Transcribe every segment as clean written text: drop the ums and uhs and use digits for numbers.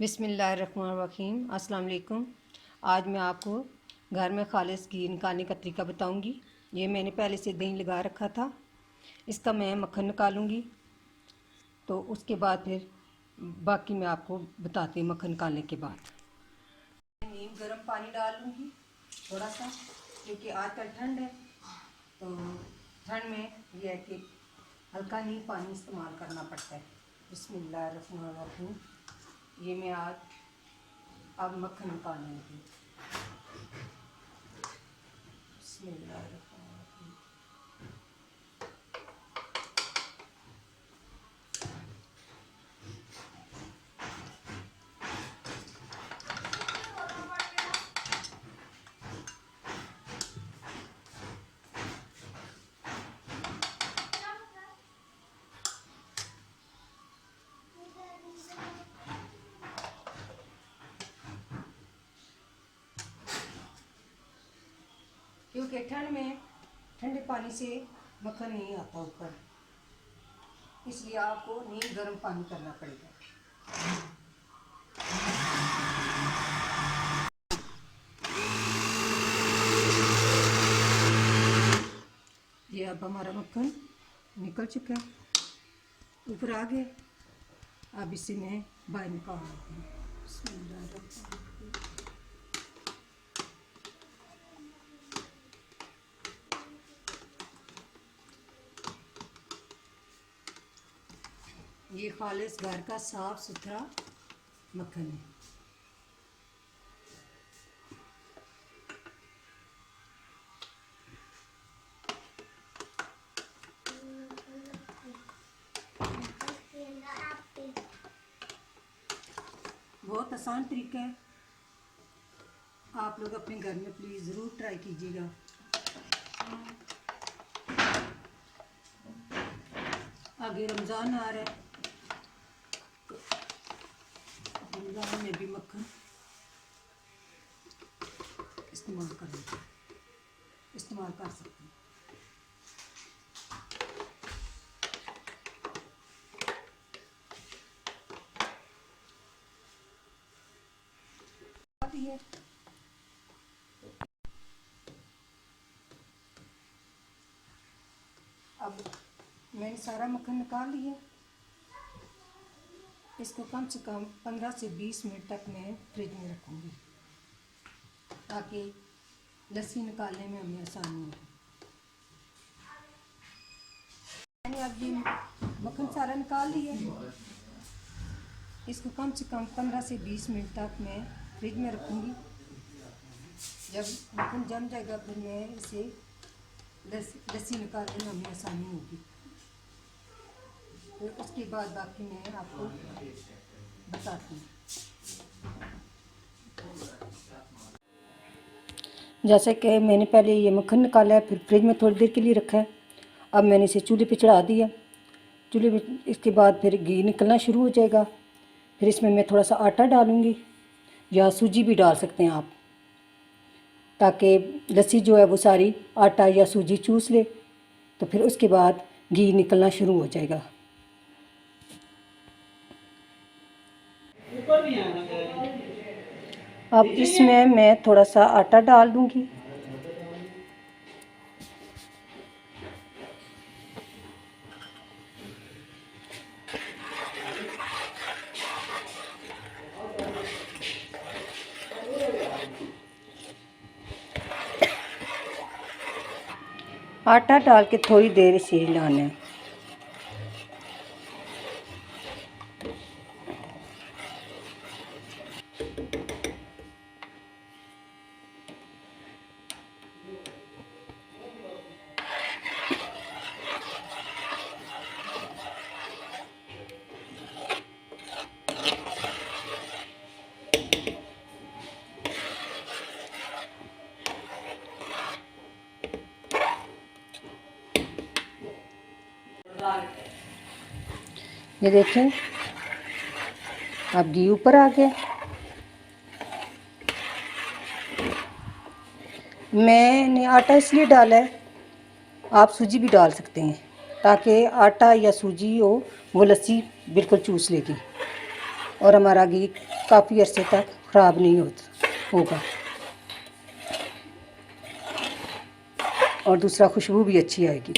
बिस्मिल्लाहिर्रहमानिर्रहीम। अस्सलाम वालेकुम। आज मैं आपको घर में खालिस घी निकालने का तरीका बताऊंगी। ये मैंने पहले से दही लगा रखा था, इसका मैं मक्खन निकालूंगी। तो उसके बाद फिर बाकी मैं आपको बताती हूँ। मक्खन निकालने के बाद नीम गर्म पानी डाल लूँगी थोड़ा सा, क्योंकि आजकल ठंड है। तो ठंड में यह है कि हल्का नीम पानी इस्तेमाल करना पड़ता है। बिस्मिल्लाहिर्रहमानिर्रहीम। ये मैं आज अब मक्खन निकालूंगी। बिस्मिल्लाहिर्रहमानिर्रहीम। क्योंकि ठंड में ठंडे पानी से मक्खन नहीं आता ऊपर, इसलिए आपको नीम गर्म पानी करना पड़ेगा। ये अब हमारा मक्खन निकल चुका है, ऊपर आ गया। अब इसे मैं बाहर निकाल लेती हूँ। ये खालिस घर का साफ सुथरा मक्खन है। बहुत आसान तरीका है, आप लोग अपने घर में प्लीज़ ज़रूर ट्राई कीजिएगा। आगे रमज़ान आ रहा है, रमज़ान में भी मक्खन इस्तेमाल कर सकते हैं। अब मैंने सारा मक्खन निकाल लिया। इसको कम से कम 15 से 20 मिनट तक मैं फ्रिज में रखूँगी, ताकि लस्सी निकालने में हमें आसानी हो। मैंने अब ये मक्खन सारा निकाल लिया। इसको कम से कम 15 से 20 मिनट तक मैं फ्रिज में रखूँगी। जब मक्खन जम जाएगा फिर मैं इसे लस्सी निकालने में हमें आसानी होगी। फिर उसके बाद बाकी मैं आपको बताती हूँ। जैसे कि मैंने पहले ये मक्खन निकाला है, फिर फ्रिज में थोड़ी देर के लिए रखा है। अब मैंने इसे चूल्हे पे चढ़ा दिया। चूल्हे पे इसके बाद फिर घी निकलना शुरू हो जाएगा। फिर इसमें मैं थोड़ा सा आटा डालूँगी, या सूजी भी डाल सकते हैं आप, ताकि लस्सी जो है वो सारी आटा या सूजी चूस ले। तो फिर उसके बाद घी निकलना शुरू हो जाएगा। अब इसमें मैं थोड़ा सा आटा डाल दूँगी। आटा डाल के थोड़ी देर इसे हिलाना है। ये देखें, अब घी ऊपर आ गया। मैंने आटा इसलिए डाला है, आप सूजी भी डाल सकते हैं, ताकि आटा या सूजी हो वो लस्सी बिल्कुल चूस लेगी। और हमारा घी काफ़ी अरसे तक ख़राब नहीं होगा। और दूसरा खुशबू भी अच्छी आएगी।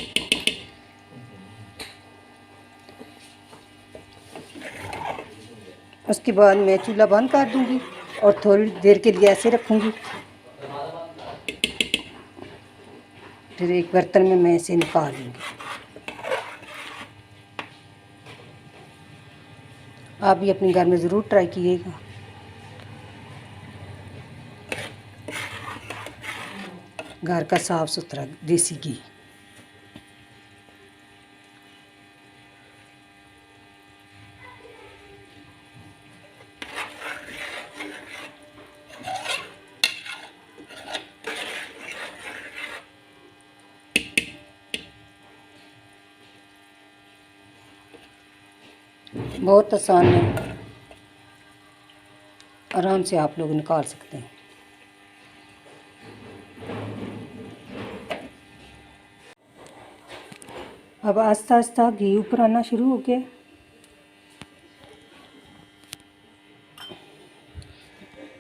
उसके बाद मैं चूल्हा बंद कर दूंगी और थोड़ी देर के लिए ऐसे रखूंगी। फिर एक बर्तन में मैं इसे निकाल लूँगी। आप भी अपने घर में ज़रूर ट्राई कीजिएगा। घर का साफ़ सुथरा देसी घी। बहुत आसान है, आराम से आप लोग निकाल सकते हैं। अब आस्ता आस्ता घी ऊपर आना शुरू हो गया।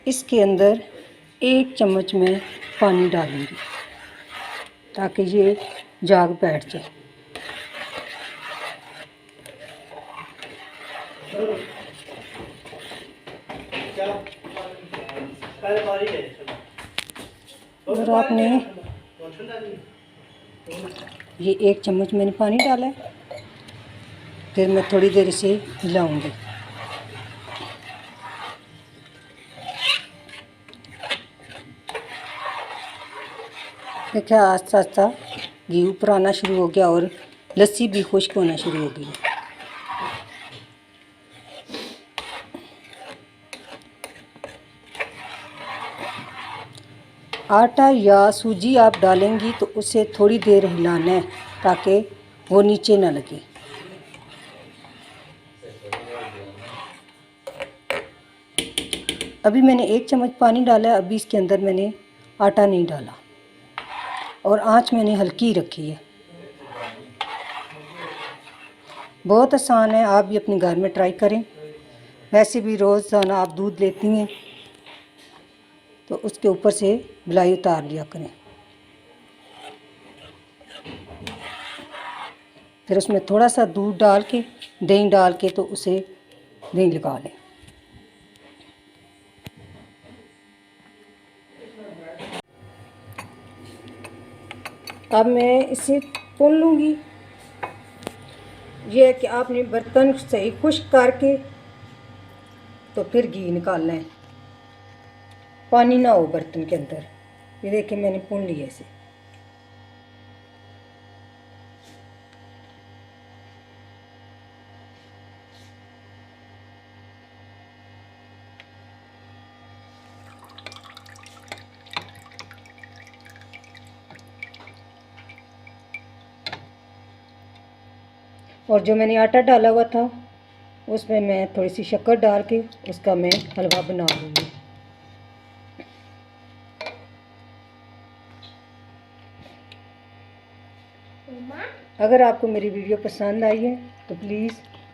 इसके अंदर 1 चम्मच में पानी डालूंगी ताकि ये जाग बैठ जाए। और आपने ये 1 चम्मच मैंने पानी डाला है। फिर मैं थोड़ी देर इसे हिलाऊंगी। देखिए आस्ता आस्ता घी ऊपर आना शुरू हो गया और लस्सी भी खुश्क होना शुरू हो गई। आटा या सूजी आप डालेंगी तो उसे थोड़ी देर हिलाना है ताकि वो नीचे ना लगे। अभी मैंने 1 चम्मच पानी डाला है। अभी इसके अंदर मैंने आटा नहीं डाला और आंच मैंने हल्की रखी है। बहुत आसान है, आप भी अपने घर में ट्राई करें। वैसे भी रोज़ाना आप दूध लेती हैं तो उसके ऊपर से मलाई उतार लिया करें। फिर उसमें थोड़ा सा दूध डाल के, दही डाल के तो उसे दही लगा लें। अब मैं इसे तोल लूँगी। ये है कि आपने बर्तन सही खुश्क करके तो फिर घी निकालना है, पानी ना हो बर्तन के अंदर। ये देखिए मैंने भून लिया इसे। और जो मैंने आटा डाला हुआ था उसमें मैं थोड़ी सी शक्कर डाल के उसका मैं हलवा बना लूँगी। अगर आपको मेरी वीडियो पसंद आई है तो प्लीज़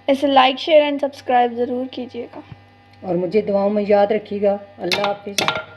इसे लाइक शेयर एंड सब्सक्राइब ज़रूर कीजिएगा और मुझे दुआओं में याद रखिएगा। अल्लाह हाफिज़।